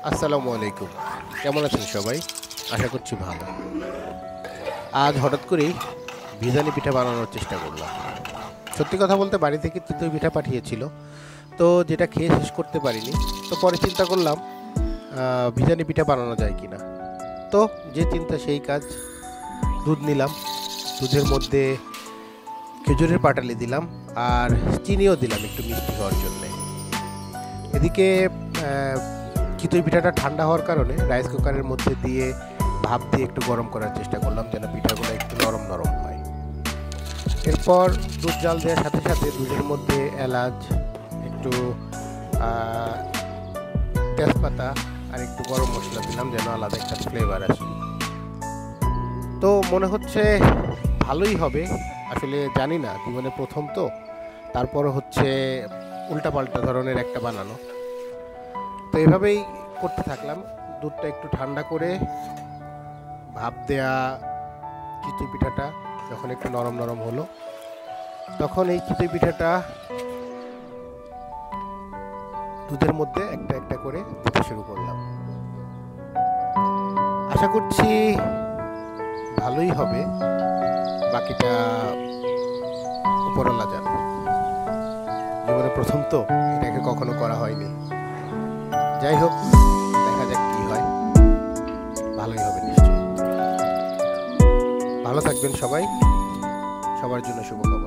আসসালামু আলাইকুম। কেমন আছেন সবাই? আশা করছি ভালো। আজ হঠাৎ করেই ভিজানি পিঠা বানানোর চেষ্টা করলাম। সত্যি কথা বলতে বাড়ি থেকে চিতই পিঠা পাঠিয়েছিল। তো যেটা খেয়ে শেষ করতে পারিনি। তো পরে চিন্তা করলাম ভিজানি পিঠা বানানো যায় কিনা। তো যে চিন্তা সেই কাজ। দুধ নিলাম। দুধের মধ্যে খেজুরের পাটালি দিলাম আর চিনিও দিলাম একটু মিষ্টি হওয়ার জন্যে। এদিকে চিতই পিঠাটা ঠান্ডা হওয়ার কারণে রাইস কুকারের মধ্যে দিয়ে ভাপ দিয়ে একটু গরম করার চেষ্টা করলাম যেন পিঠাগুলো একটু নরম নরম হয়। এরপর দুধ জাল দেওয়ার সাথে সাথে দুধের মধ্যে এলাচ, একটু তেজপাতা আর একটু গরম মশলা দিলাম যেন আলাদা একটা ফ্লেভার আসে। তো মনে হচ্ছে ভালোই হবে। আসলে জানি না, জীবনে প্রথম তো, তারপর হচ্ছে উল্টাপাল্টা ধরনের একটা বানানো। তো এভাবেই করতে থাকলাম। দুধটা একটু ঠান্ডা করে ভাপ দেয়া চিতই পিঠাটা যখন একটু নরম নরম হলো, তখন এই চিতই পিঠাটা দুধের মধ্যে একটা একটা করে দিতে শুরু করলাম। আশা করছি ভালোই হবে। বাকিটা উপরওয়ালা জানে। জীবনে প্রথম তো, এটাকে কখনো করা হয়নি। যাই হোক, দেখা যাক কি হয়। ভালোই হবে নিশ্চয়ই। ভালো থাকবেন সবাই। সবার জন্য শুভকামনা।